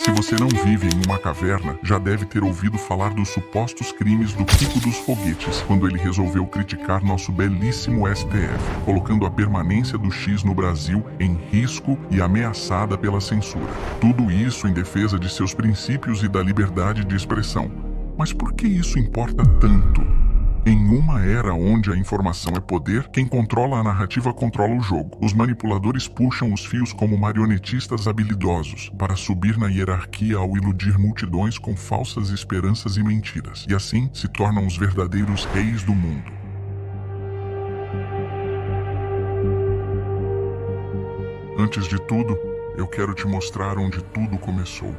Se você não vive em uma caverna, já deve ter ouvido falar dos supostos crimes do Pico dos Foguetes, quando ele resolveu criticar nosso belíssimo STF, colocando a permanência do X no Brasil em risco e ameaçada pela censura. Tudo isso em defesa de seus princípios e da liberdade de expressão. Mas por que isso importa tanto? Em uma era onde a informação é poder, quem controla a narrativa controla o jogo. Os manipuladores puxam os fios como marionetistas habilidosos para subir na hierarquia ao iludir multidões com falsas esperanças e mentiras, e assim se tornam os verdadeiros reis do mundo. Antes de tudo, eu quero te mostrar onde tudo começou.